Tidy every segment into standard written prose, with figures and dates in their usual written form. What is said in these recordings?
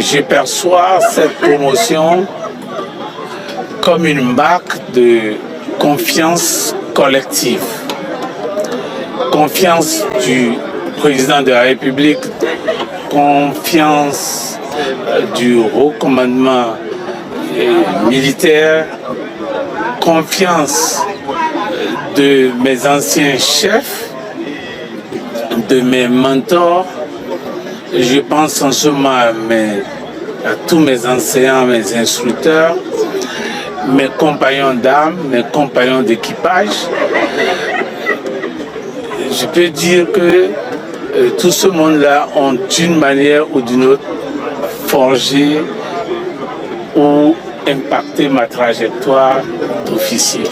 je perçois cette promotion comme une marque de confiance collective. Confiance du président de la République, confiance du haut commandement militaire, confiance de mes anciens chefs, de mes mentors. Je pense en ce moment à tous mes enseignants, mes instructeurs, mes compagnons d'armes, mes compagnons d'équipage. Je peux dire que tout ce monde-là ont d'une manière ou d'une autre forgé ou impacté ma trajectoire d'officier.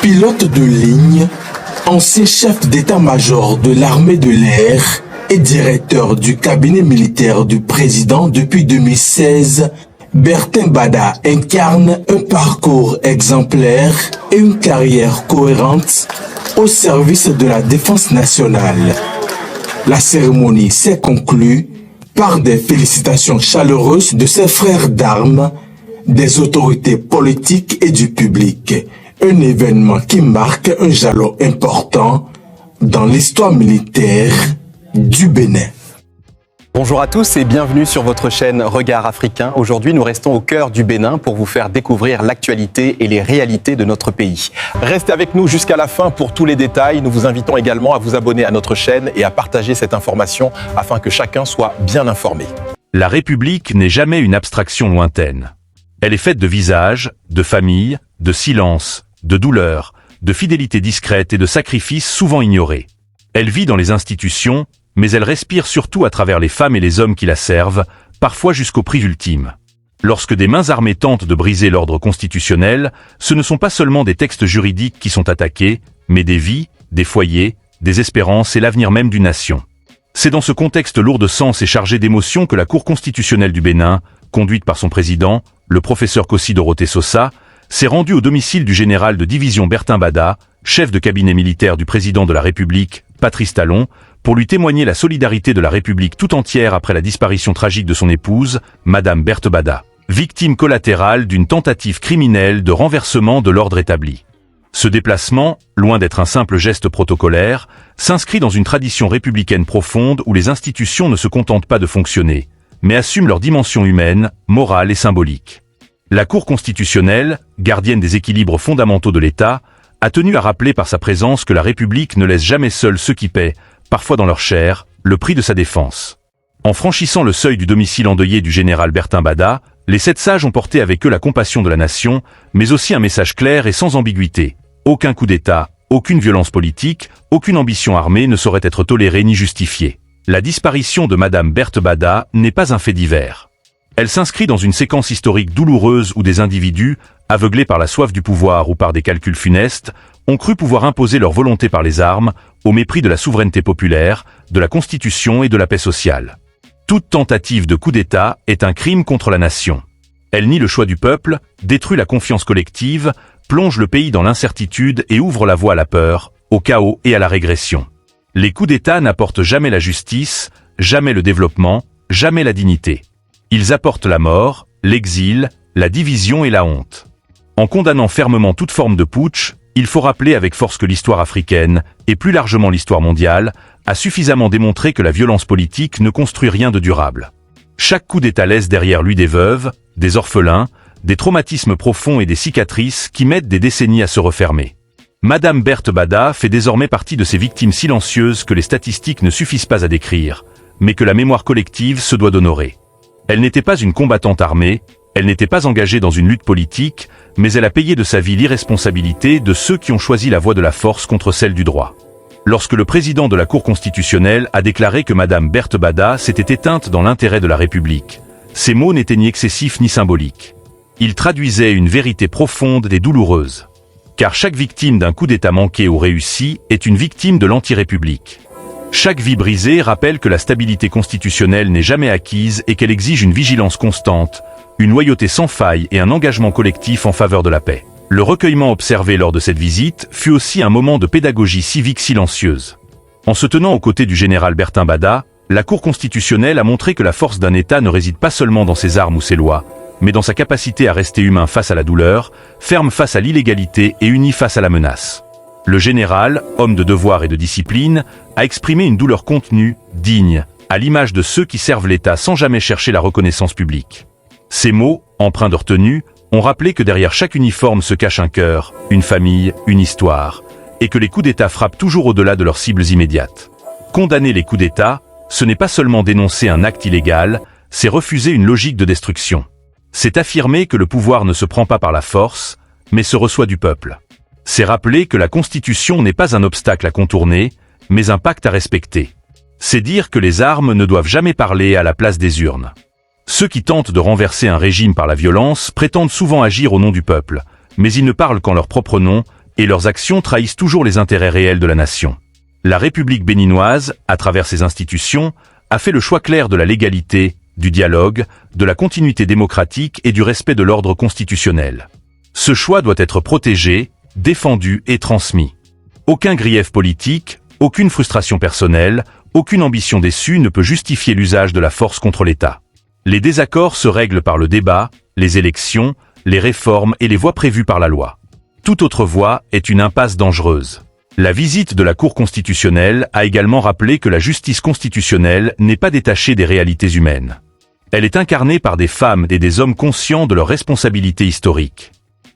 Pilote de ligne, ancien chef d'état-major de l'armée de l'air et directeur du cabinet militaire du président depuis 2016, Bertin Bada incarne un parcours exemplaire et une carrière cohérente au service de la défense nationale. La cérémonie s'est conclue par des félicitations chaleureuses de ses frères d'armes, des autorités politiques et du public. Un événement qui marque un jalon important dans l'histoire militaire du Bénin. Bonjour à tous et bienvenue sur votre chaîne Regard Africain. Aujourd'hui, nous restons au cœur du Bénin pour vous faire découvrir l'actualité et les réalités de notre pays. Restez avec nous jusqu'à la fin pour tous les détails. Nous vous invitons également à vous abonner à notre chaîne et à partager cette information afin que chacun soit bien informé. La République n'est jamais une abstraction lointaine. Elle est faite de visages, de familles, de silence, de douleurs, de fidélité discrète et de sacrifices souvent ignorés. Elle vit dans les institutions, mais elle respire surtout à travers les femmes et les hommes qui la servent, parfois jusqu'au prix ultime. Lorsque des mains armées tentent de briser l'ordre constitutionnel, ce ne sont pas seulement des textes juridiques qui sont attaqués, mais des vies, des foyers, des espérances et l'avenir même d'une nation. C'est dans ce contexte lourd de sens et chargé d'émotions que la Cour constitutionnelle du Bénin, conduite par son président, le professeur Kossi Dorothée Sosa, s'est rendue au domicile du général de division Bertin Bada, chef de cabinet militaire du président de la République, Patrice Talon, pour lui témoigner la solidarité de la République tout entière après la disparition tragique de son épouse, Madame Berthe Bada, victime collatérale d'une tentative criminelle de renversement de l'ordre établi. Ce déplacement, loin d'être un simple geste protocolaire, s'inscrit dans une tradition républicaine profonde où les institutions ne se contentent pas de fonctionner, mais assument leur dimension humaine, morale et symbolique. La Cour constitutionnelle, gardienne des équilibres fondamentaux de l'État, a tenu à rappeler par sa présence que la République ne laisse jamais seuls ceux qui paient, parfois dans leur chair, le prix de sa défense. En franchissant le seuil du domicile endeuillé du général Bertin Bada, les 7 sages ont porté avec eux la compassion de la nation, mais aussi un message clair et sans ambiguïté. Aucun coup d'État, aucune violence politique, aucune ambition armée ne saurait être tolérée ni justifiée. La disparition de Madame Berthe Bada n'est pas un fait divers. Elle s'inscrit dans une séquence historique douloureuse où des individus, aveuglés par la soif du pouvoir ou par des calculs funestes, ont cru pouvoir imposer leur volonté par les armes, au mépris de la souveraineté populaire, de la Constitution et de la paix sociale. Toute tentative de coup d'État est un crime contre la nation. Elle nie le choix du peuple, détruit la confiance collective, plonge le pays dans l'incertitude et ouvre la voie à la peur, au chaos et à la régression. Les coups d'État n'apportent jamais la justice, jamais le développement, jamais la dignité. Ils apportent la mort, l'exil, la division et la honte. En condamnant fermement toute forme de putsch, il faut rappeler avec force que l'histoire africaine, et plus largement l'histoire mondiale, a suffisamment démontré que la violence politique ne construit rien de durable. Chaque coup d'État laisse derrière lui des veuves, des orphelins, des traumatismes profonds et des cicatrices qui mettent des décennies à se refermer. Madame Berthe Bada fait désormais partie de ces victimes silencieuses que les statistiques ne suffisent pas à décrire, mais que la mémoire collective se doit d'honorer. Elle n'était pas une combattante armée, elle n'était pas engagée dans une lutte politique, mais elle a payé de sa vie l'irresponsabilité de ceux qui ont choisi la voie de la force contre celle du droit. Lorsque le président de la Cour constitutionnelle a déclaré que Madame Berthe Bada s'était éteinte dans l'intérêt de la République, ces mots n'étaient ni excessifs ni symboliques. Ils traduisaient une vérité profonde et douloureuse. Car chaque victime d'un coup d'État manqué ou réussi est une victime de l'anti-république. Chaque vie brisée rappelle que la stabilité constitutionnelle n'est jamais acquise et qu'elle exige une vigilance constante, une loyauté sans faille et un engagement collectif en faveur de la paix. Le recueillement observé lors de cette visite fut aussi un moment de pédagogie civique silencieuse. En se tenant aux côtés du général Bertin Bada, La Cour constitutionnelle a montré que la force d'un État ne réside pas seulement dans ses armes ou ses lois, mais dans sa capacité à rester humain face à la douleur, ferme face à l'illégalité et uni face à la menace. Le général, homme de devoir et de discipline, a exprimé une douleur contenue, digne, à l'image de ceux qui servent l'État sans jamais chercher la reconnaissance publique. Ces mots, empreints de retenue, ont rappelé que derrière chaque uniforme se cache un cœur, une famille, une histoire, et que les coups d'État frappent toujours au-delà de leurs cibles immédiates. Condamner les coups d'État, ce n'est pas seulement dénoncer un acte illégal, c'est refuser une logique de destruction. C'est affirmer que le pouvoir ne se prend pas par la force, mais se reçoit du peuple. C'est rappeler que la Constitution n'est pas un obstacle à contourner, mais un pacte à respecter. C'est dire que les armes ne doivent jamais parler à la place des urnes. Ceux qui tentent de renverser un régime par la violence prétendent souvent agir au nom du peuple, mais ils ne parlent qu'en leur propre nom, et leurs actions trahissent toujours les intérêts réels de la nation. La République béninoise, à travers ses institutions, a fait le choix clair de la légalité, du dialogue, de la continuité démocratique et du respect de l'ordre constitutionnel. Ce choix doit être protégé, défendu et transmis. Aucun grief politique, aucune frustration personnelle, aucune ambition déçue ne peut justifier l'usage de la force contre l'État. Les désaccords se règlent par le débat, les élections, les réformes et les voies prévues par la loi. Toute autre voie est une impasse dangereuse. La visite de la Cour constitutionnelle a également rappelé que la justice constitutionnelle n'est pas détachée des réalités humaines. Elle est incarnée par des femmes et des hommes conscients de leurs responsabilités historiques.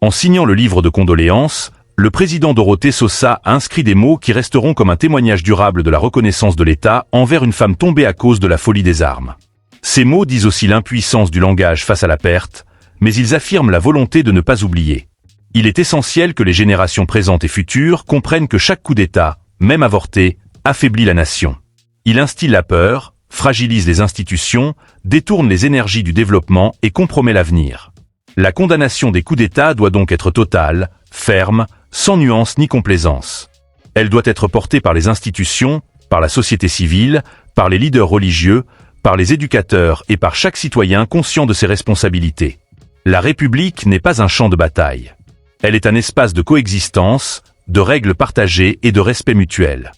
En signant le livre de condoléances, le président Dorothée Sosa a inscrit des mots qui resteront comme un témoignage durable de la reconnaissance de l'État envers une femme tombée à cause de la folie des armes. Ces mots disent aussi l'impuissance du langage face à la perte, mais ils affirment la volonté de ne pas oublier. Il est essentiel que les générations présentes et futures comprennent que chaque coup d'État, même avorté, affaiblit la nation. Il instille la peur, fragilise les institutions, détourne les énergies du développement et compromet l'avenir. La condamnation des coups d'État doit donc être totale, ferme, sans nuance ni complaisance. Elle doit être portée par les institutions, par la société civile, par les leaders religieux, par les éducateurs et par chaque citoyen conscient de ses responsabilités. La République n'est pas un champ de bataille. Elle est un espace de coexistence, de règles partagées et de respect mutuel.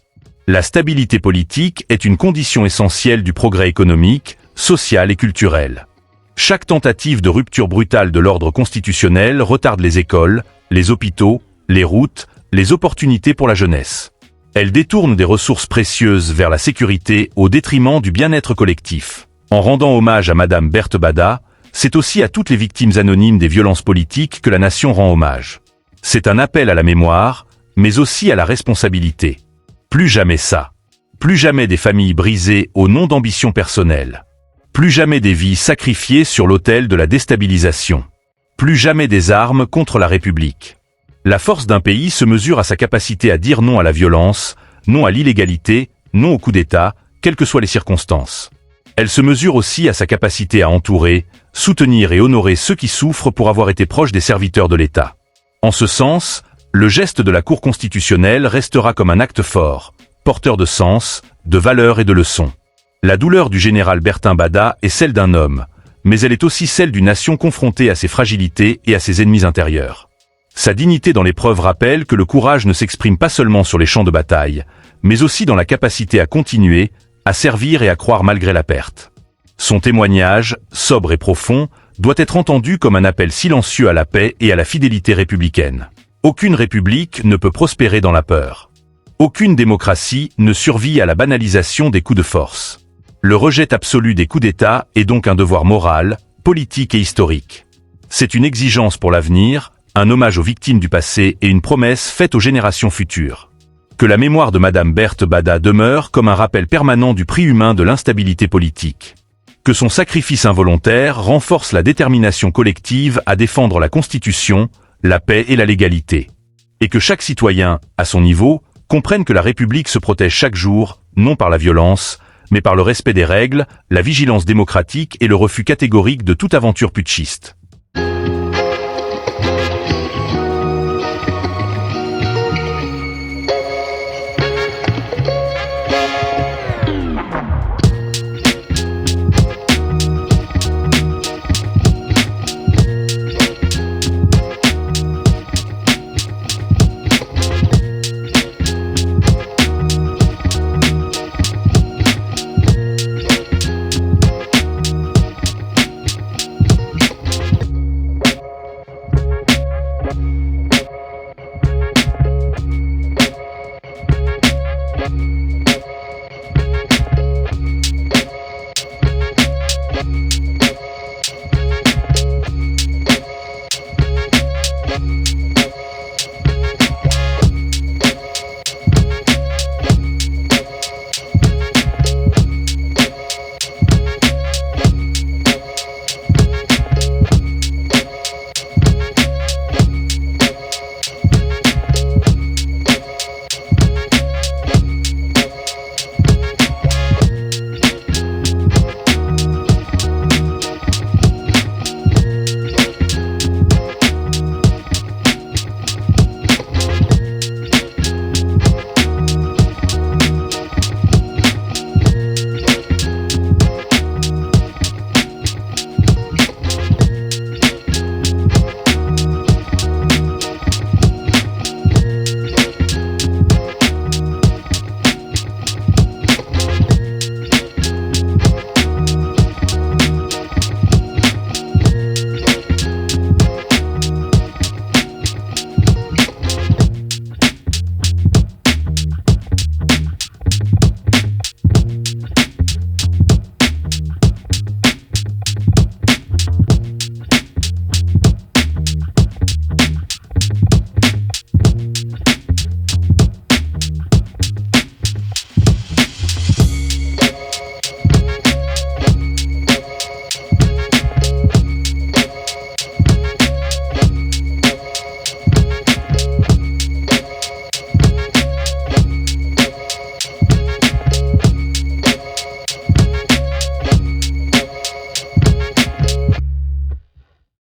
La stabilité politique est une condition essentielle du progrès économique, social et culturel. Chaque tentative de rupture brutale de l'ordre constitutionnel retarde les écoles, les hôpitaux, les routes, les opportunités pour la jeunesse. Elle détourne des ressources précieuses vers la sécurité au détriment du bien-être collectif. En rendant hommage à Madame Berthe Bada, c'est aussi à toutes les victimes anonymes des violences politiques que la nation rend hommage. C'est un appel à la mémoire, mais aussi à la responsabilité. Plus jamais ça. Plus jamais des familles brisées au nom d'ambitions personnelles. Plus jamais des vies sacrifiées sur l'autel de la déstabilisation. Plus jamais des armes contre la République. La force d'un pays se mesure à sa capacité à dire non à la violence, non à l'illégalité, non au coup d'État, quelles que soient les circonstances. Elle se mesure aussi à sa capacité à entourer, soutenir et honorer ceux qui souffrent pour avoir été proches des serviteurs de l'État. En ce sens, le geste de la Cour constitutionnelle restera comme un acte fort, porteur de sens, de valeurs et de leçons. La douleur du général Bertin Bada est celle d'un homme, mais elle est aussi celle d'une nation confrontée à ses fragilités et à ses ennemis intérieurs. Sa dignité dans l'épreuve rappelle que le courage ne s'exprime pas seulement sur les champs de bataille, mais aussi dans la capacité à continuer, à servir et à croire malgré la perte. Son témoignage, sobre et profond, doit être entendu comme un appel silencieux à la paix et à la fidélité républicaine. Aucune république ne peut prospérer dans la peur. Aucune démocratie ne survit à la banalisation des coups de force. Le rejet absolu des coups d'État est donc un devoir moral, politique et historique. C'est une exigence pour l'avenir, un hommage aux victimes du passé et une promesse faite aux générations futures. Que la mémoire de Madame Berthe Bada demeure comme un rappel permanent du prix humain de l'instabilité politique. Que son sacrifice involontaire renforce la détermination collective à défendre la Constitution, la paix et la légalité. Et que chaque citoyen, à son niveau, comprenne que la République se protège chaque jour, non par la violence, mais par le respect des règles, la vigilance démocratique et le refus catégorique de toute aventure putschiste.